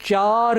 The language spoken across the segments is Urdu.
4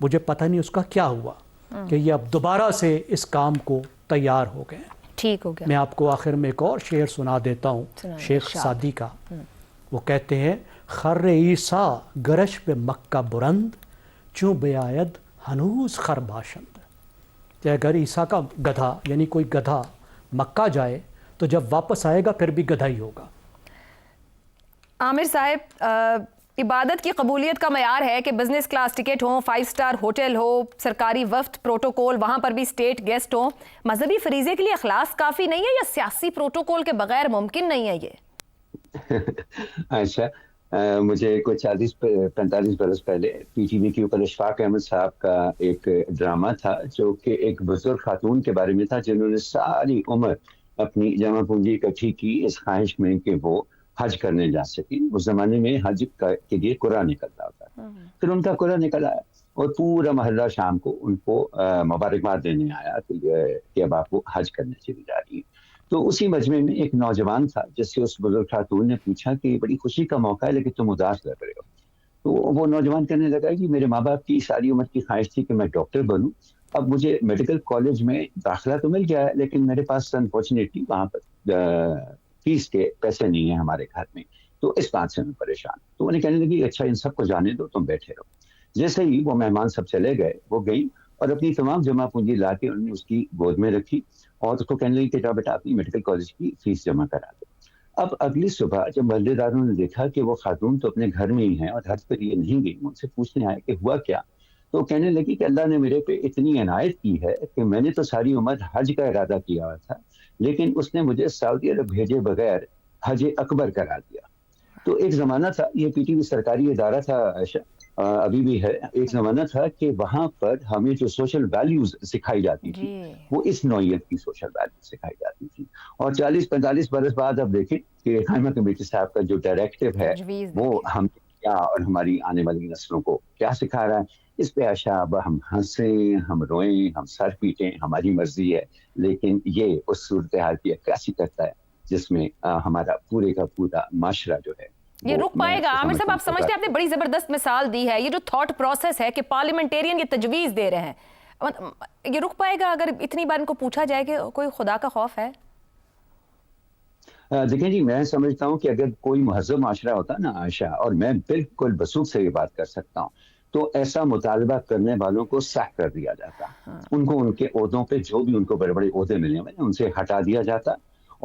مجھے پتہ نہیں اس کا کیا ہوا کہ یہ اب دوبارہ سے اس کام کو تیار ہو گئے ہیں. ٹھیک ہو گیا. میں آپ کو آخر میں ایک اور شعر سنا دیتا ہوں شیخ سعدی کا. وہ کہتے ہیں خر عیسیٰ گرش پہ مکہ برند چوں بیاید ہنوز خر باشند. کہ اگر عیسیٰ کا گدھا یعنی کوئی گدھا مکہ جائے تو جب واپس آئے گا پھر بھی گدھا ہی ہوگا. عامر صاحب، عبادت کی قبولیت کا معیار ہے کہ بزنس کلاس ٹکٹ ہوں، 5 اسٹار ہوٹل ہو، سرکاری وفد پروٹوکول، وہاں پر بھی اسٹیٹ گیسٹ ہوں. مذہبی فریضے کے لیے اخلاص کافی نہیں ہے یا سیاسی پروٹوکول کے بغیر ممکن نہیں ہے یہ؟ اچھا، مجھے کوئی 40-45 برس پہلے پی ٹی وی کے اوپر اشفاق احمد صاحب کا ایک ڈرامہ تھا جو کہ ایک بزرگ خاتون کے بارے میں تھا جنہوں نے ساری عمر اپنی جمع پونجی اکٹھی کی اس خواہش میں کہ وہ حج کرنے جا سکی. اس زمانے میں حج کے لیے قرعہ نکلتا ہوتا. پھر ان کا قرعہ نکل آیا اور پورا محلہ شام کو ان کو مبارکباد دینے آیا کہ اب آپ کو حج کرنے چلی جا رہی ہے. تو اسی مجمع میں ایک نوجوان تھا جس سے اس بزرگ خاتون نے پوچھا کہ بڑی خوشی کا موقع ہے لیکن تم اداس لگ رہے ہو. تو وہ نوجوان کہنے لگا کہ میرے ماں باپ کی ساری عمر کی خواہش تھی کہ میں ڈاکٹر بنوں. اب مجھے میڈیکل کالج میں داخلہ تو مل گیا ہے لیکن میرے پاس انفارچونیٹلی وہاں پر فیس کے پیسے نہیں ہیں ہمارے گھر میں. تو اس بات سے میں پریشان. تو انہیں کہنے لگی اچھا ان سب کو جانے دو، تم بیٹھے رہو. جیسے ہی وہ مہمان سب چلے گئے وہ گئی اور اپنی تمام جمع پونجی لا کے انہوں نے اس کی گود میں رکھی اور اس کو کہنے لگی کہ جاؤ بیٹا اپنی میڈیکل کالج کی فیس جمع کرا دو. اب اگلی صبح جب محلے داروں نے دیکھا کہ وہ خاتون تو اپنے گھر میں ہی ہیں اور حج پر یہ نہیں گئی، ان سے پوچھنے آئے کہ ہوا کیا. تو کہنے لگی کہ اللہ نے میرے پہ اتنی عنایت کی ہے کہ میں نے تو ساری عمر حج کا ارادہ کیا ہوا تھا لیکن اس نے مجھے سعودی عرب بھیجے بغیر حج اکبر کرا دیا. تو ایک زمانہ تھا، یہ پی ٹی وی سرکاری ادارہ تھا عائشہ، ابھی بھی ہے. ایک زمانہ تھا کہ وہاں پر ہمیں جو سوشل ویلیوز سکھائی جاتی تھی وہ اس نوعیت کی سوشل ویلیوز سکھائی جاتی تھی. اور 40-45 برس بعد اب دیکھیں کہ قائمہ کمیٹی صاحب کا جو ڈائریکٹو ہے وہ ہم کیا اور ہماری آنے والی نسلوں کو کیا سکھا رہا ہے. اس پہ عائشہ اب ہم ہنسیں، ہم روئیں، ہم سر پیٹیں، ہماری مرضی ہے، لیکن یہ اس صورتحال کی عکاسی کرتا ہے جس میں ہمارا پورے کا پورا معاشرہ جو ہے یہ رک پائے گا. عامر صاحب آپ سمجھتے ہیں آپ نے بڑی زبردست مثال دی ہے. یہ جو تھاٹ پروسیس ہے کہ پارلیمنٹیرین یہ تجویز دے رہے ہیں، یہ رک پائے گا اگر اتنی بار ان کو پوچھا جائے کہ کوئی خدا کا خوف ہے؟ دیکھیں جی، میں سمجھتا ہوں کہ اگر کوئی مہذب معاشرہ ہوتا نا عائشہ، اور میں بالکل بسوخ سے یہ بات کر سکتا ہوں، تو ایسا مطالبہ کرنے والوں کو سیک کر دیا جاتا. ان کو ان کے عہدوں پہ جو بھی ان کو بڑے بڑے عہدے ملے ہوئے ان سے ہٹا دیا جاتا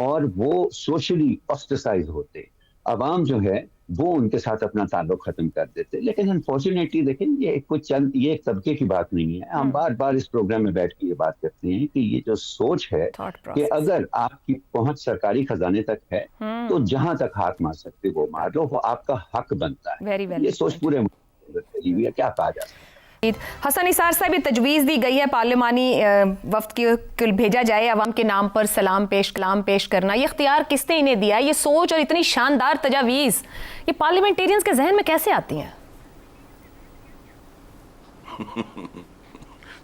اور وہ سوشلی آسٹرسائز ہوتے. عوام جو ہے وہ ان کے ساتھ اپنا تعلق ختم کر دیتے. لیکن انفارچونیٹلی دیکھیں یہ ایک طبقے کی بات نہیں ہے. ہم بار بار اس پروگرام میں بیٹھ کے یہ بات کرتے ہیں کہ یہ جو سوچ ہے کہ اگر آپ کی پہنچ سرکاری خزانے تک ہے تو جہاں تک ہاتھ مار سکتے وہ مار لو، وہ آپ کا حق بنتا ہے. یہ سوچ پورے کیا کہا جا سکتا ہے. حسن نثار صاحب، یہ تجویز دی گئی ہے پارلیمانی وفد کی بھیجا جائے عوام کے نام پر سلام کلام پیش کرنا. یہ اختیار کس نے انہیں دیا؟ یہ سوچ اور اتنی شاندار تجاویز یہ پارلیمنٹیرینز کے ذہن میں کیسے آتی ہیں؟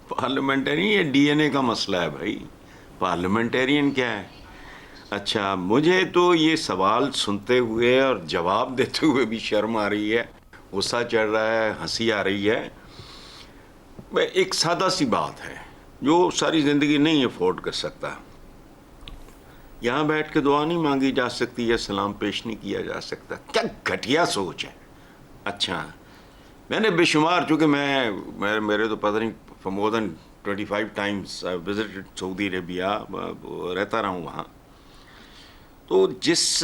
پارلیمنٹیرین یہ ڈی این اے کا مسئلہ ہے بھائی. پارلیمنٹیرین کیا ہے؟ اچھا، مجھے تو یہ سوال سنتے ہوئے اور جواب دیتے ہوئے بھی شرم آ رہی ہے، غصہ چڑھ رہا ہے، ہنسی آ رہی ہے. ایک سادہ سی بات ہے جو ساری زندگی نہیں افورڈ کر سکتا. یہاں بیٹھ کے دعا نہیں مانگی جا سکتی یا سلام پیش نہیں کیا جا سکتا. کیا گھٹیا سوچ ہے. اچھا، میں نے بے شمار، چونکہ میرے تو پتہ نہیں for more than 25 times I visited سعودی عربیہ، رہتا رہا ہوں وہاں. تو جس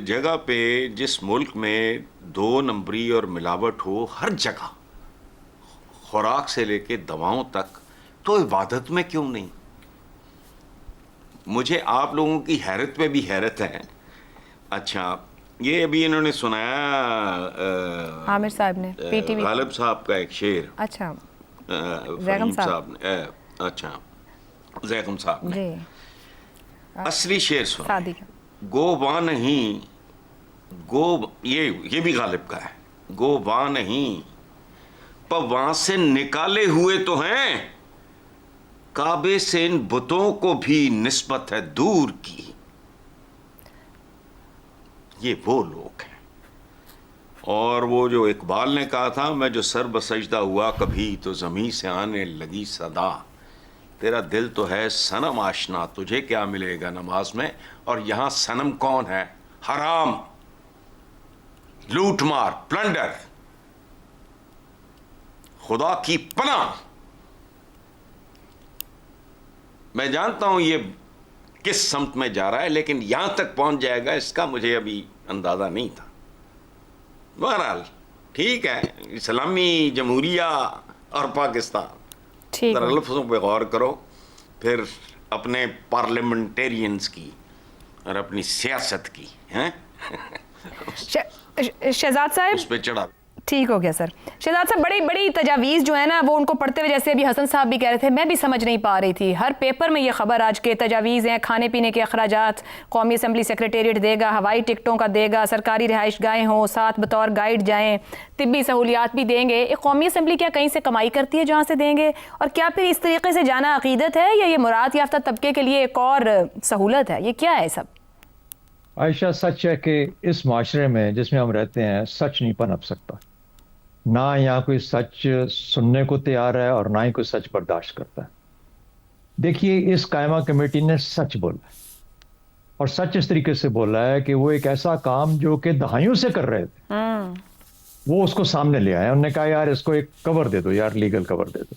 جگہ پہ جس ملک میں 2 نمبری اور ملاوٹ ہو ہر جگہ، خوراک سے لے کے دواؤں تک، تو عبادت میں کیوں نہیں؟ مجھے آپ لوگوں کی حیرت پہ بھی حیرت ہے. اچھا، یہ ابھی انہوں نے سنایا عامر صاحب نے پی ٹی وی غالب صاحب کا ایک شعر. اچھا، فہیم صاحب نے، اچھا زیغم صاحب نے جی اصلی شعر سنا. گو واں نہیں، یہ بھی غالب کا ہے. گو واں نہیں پر وہاں سے نکالے ہوئے تو ہیں، کعبے سے ان بتوں کو بھی نسبت ہے دور کی. یہ وہ لوگ ہیں اور وہ جو اقبال نے کہا تھا، میں جو سر بسجدہ ہوا کبھی تو زمین سے آنے لگی صدا، تیرا دل تو ہے صنم آشنا، تجھے کیا ملے گا نماز میں. اور یہاں صنم کون ہے؟ حرام، لوٹ مار، پلنڈر. خدا کی پناہ. میں جانتا ہوں یہ کس سمت میں جا رہا ہے، لیکن یہاں تک پہنچ جائے گا اس کا مجھے ابھی اندازہ نہیں تھا. بہرحال ٹھیک ہے، اسلامی جمہوریہ اور پاکستان، ذرا لفظوں پہ غور کرو، پھر اپنے پارلیمنٹیرینز کی اور اپنی سیاست کی شہزاد صاحب اس پہ چڑھا. ٹھیک ہو گیا سر. شہزاد صاحب بڑی بڑی تجاویز جو ہے نا وہ ان کو پڑھتے ہوئے جیسے ابھی حسن صاحب بھی کہہ رہے تھے، میں بھی سمجھ نہیں پا رہی تھی. ہر پیپر میں یہ خبر آج کے تجاویز ہیں، کھانے پینے کے اخراجات قومی اسمبلی سیکریٹریٹ دے گا، ہوائی ٹکٹوں کا دے گا، سرکاری رہائش گاہیں ہوں، ساتھ بطور گائیڈ جائیں، طبی سہولیات بھی دیں گے. ایک قومی اسمبلی کیا کہیں سے کمائی کرتی ہے جہاں سے دیں گے؟ اور کیا پھر اس طریقے سے جانا عقیدت ہے یا یہ مراد یافتہ طبقے کے لیے ایک اور سہولت ہے؟ یہ کیا ہے سب؟ عائشہ، سچ ہے کہ اس معاشرے میں جس میں ہم رہتے ہیں سچ نہیں پنپ سکتا. نہ یہاں کوئی سچ سننے کو تیار ہے اور نہ ہی کوئی سچ برداشت کرتا ہے. دیکھیے، اس قائمہ کمیٹی نے سچ بولا ہے، اور سچ اس طریقے سے بولا ہے کہ وہ ایک ایسا کام جو کہ دہائیوں سے کر رہے تھے وہ اس کو سامنے لے آئے. انہوں نے کہا یار اس کو ایک کور دے دو، یار لیگل کور دے دو.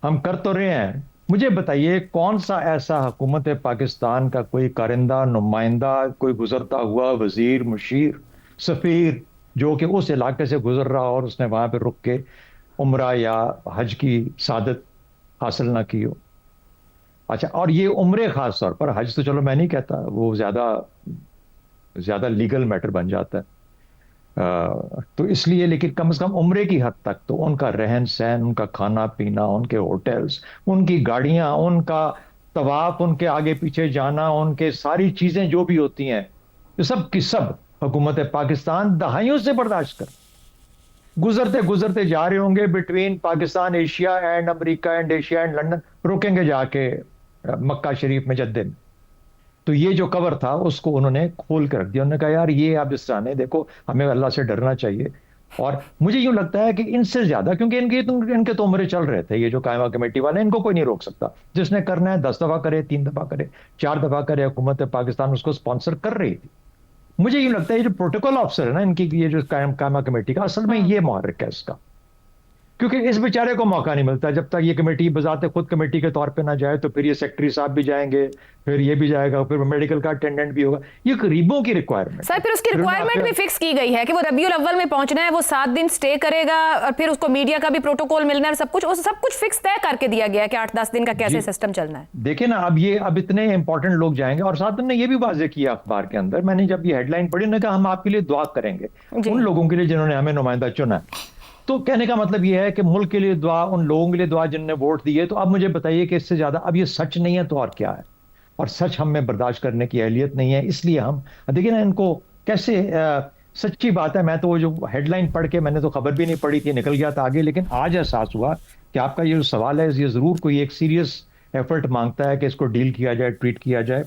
ہم کر تو رہے ہیں. مجھے بتائیے کون سا ایسا حکومت پاکستان کا کوئی کارندہ، نمائندہ، کوئی گزرتا ہوا وزیر، مشیر، سفیر جو کہ اس علاقے سے گزر رہا اور اس نے وہاں پہ رک کے عمرہ یا حج کی سعادت حاصل نہ کی ہو. اچھا، اور یہ عمرے خاص طور پر، حج تو چلو میں نہیں کہتا، وہ زیادہ لیگل میٹر بن جاتا ہے تو اس لیے، لیکن کم از کم عمرے کی حد تک تو ان کا رہن سہن، ان کا کھانا پینا، ان کے ہوٹلز، ان کی گاڑیاں، ان کا طواف، ان کے آگے پیچھے جانا، ان کے ساری چیزیں جو بھی ہوتی ہیں، یہ سب کی سب حکومت پاکستان دہائیوں سے برداشت کر گزرتے جا رہے ہوں گے between Pakistan, Asia and America and Asia and London, رکیں گے جا کے مکہ شریف میں، جدے میں. تو یہ جو کور تھا اس کو انہوں نے کھول کے رکھ دیا. انہوں نے کہا یار یہ آپ اس طرح نہیں، دیکھو ہمیں اللہ سے ڈرنا چاہیے. اور مجھے یوں لگتا ہے کہ ان سے زیادہ، کیونکہ ان کے تو عمرے چل رہے تھے، یہ جو قائمہ کمیٹی والے، ان کو کوئی نہیں روک سکتا. جس نے کرنا ہے 10 دفعہ کرے، 3 دفعہ کرے، 4 دفعہ کرے. حکومت پاکستان اس کو سپانسر کر رہی تھی. مجھے یوں لگتا ہے یہ جو پروٹوکول آفیسر ہے نا ان کی، یہ جو قائمہ کمیٹی کا، اصل میں یہ محرک ہے اس کا، کیونکہ اس بیچارے کو موقع نہیں ملتا. جب تک یہ کمیٹی بذات خود کمیٹی کے طور پہ نہ جائے تو پھر یہ سیکرٹری صاحب بھی جائیں گے، پھر یہ بھی جائے گا، پھر میڈیکل کا اٹینڈنٹ بھی ہوگا. یہ غریبوں کی ریکوائرمنٹ سر. پھر اس کی ریکوائرمنٹ بھی فکس کی گئی ہے کہ وہ ربیع الاول میں پہنچنا ہے، وہ 7 دن سٹے کرے گا، اور پھر اس کو میڈیا کا بھی پروٹوکول ملنا ہے، سب کچھ فکس طے کر کے دیا گیا ہے کہ 8-10 دن کا کیسے سسٹم چلنا ہے. دیکھیں نا، اب اتنے امپورٹنٹ لوگ جائیں گے. اور ساتھ میں نے یہ بھی واضح کیا اخبار کے اندر، میں نے جب یہ ہیڈ لائن پڑھی نے کہا ہم آپ کے لیے دعا کریں گے ان لوگوں کے لیے جنہوں نے ہمیں نمائندہ چنا. تو کہنے کا مطلب یہ ہے کہ ملک کے لیے دعا، ان لوگوں کے لیے دعا جن نے ووٹ دیے. تو اب مجھے بتائیے کہ اس سے زیادہ اب یہ سچ نہیں ہے تو اور کیا ہے؟ اور سچ ہم میں برداشت کرنے کی اہلیت نہیں ہے. اس لیے ہم دیکھیں نا ان کو کیسے، سچی بات ہے، میں تو وہ جو ہیڈ لائن پڑھ کے، میں نے تو خبر بھی نہیں پڑھی تھی، نکل گیا تھا آگے، لیکن آج احساس ہوا کہ آپ کا یہ جو سوال ہے یہ ضرور کوئی ایک سیریس ایفرٹ مانگتا ہے کہ اس کو ڈیل کیا جائے، ٹریٹ کیا جائے.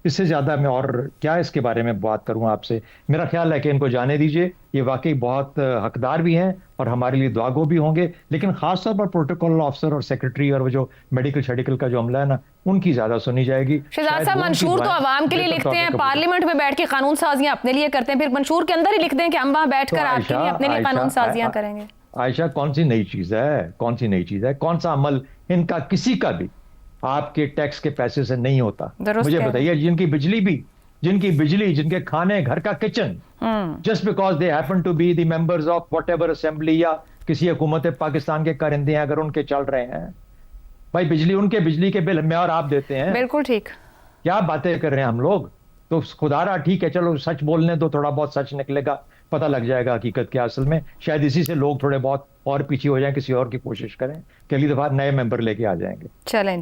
اس سے زیادہ میں اور کیا اس کے بارے میں بات کروں آپ سے. میرا خیال ہے کہ ان کو جانے دیجئے. یہ واقعی بہت حقدار بھی ہیں اور ہمارے لیے دعا گو بھی ہوں گے، لیکن خاص طور پر پروٹوکول آفیسر اور سیکرٹری اور وہ جو میڈیکل کا جو عملہ ہے نا، ان کی زیادہ سنی جائے گی. شہزاد صاحب، منشور تو عوام کے لیے لکھتے ہیں، پارلیمنٹ میں بیٹھ کے قانون سازیاں اپنے لیے کرتے ہیں، پھر منشور کے اندر ہی لکھ دیں کہ ہم وہاں بیٹھ کر آپ کے لیے اپنے لیے قانون سازیاں کریں گے. عائشہ، کون سی نئی چیز ہے؟ کون سا عمل ان کا کسی کا بھی آپ کے ٹیکس کے پیسے سے نہیں ہوتا؟ مجھے بتائیے، جن کی بجلی، جن کے کھانے، گھر کا kitchen, just because they happen to be the members of whatever assembly یا کسی حکومت پاکستان کے کارندے ہیں، اگر ان کے چل رہے ہیں بھائی، ان کے بجلی کے بل میں اور آپ دیتے ہیں. بالکل ٹھیک. کیا باتیں کر رہے ہیں ہم لوگ؟ تو خدا رہا ٹھیک ہے، چلو سچ بولنے تو تھوڑا بہت سچ نکلے گا، پتہ لگ جائے گا حقیقت کیا اصل میں. شاید اسی سے لوگ تھوڑے بہت اور پیچھے ہو جائیں، کسی اور کی کوشش کریں کہ اگلی دفعہ نئے ممبر لے کے آ جائیں گے. چلیں.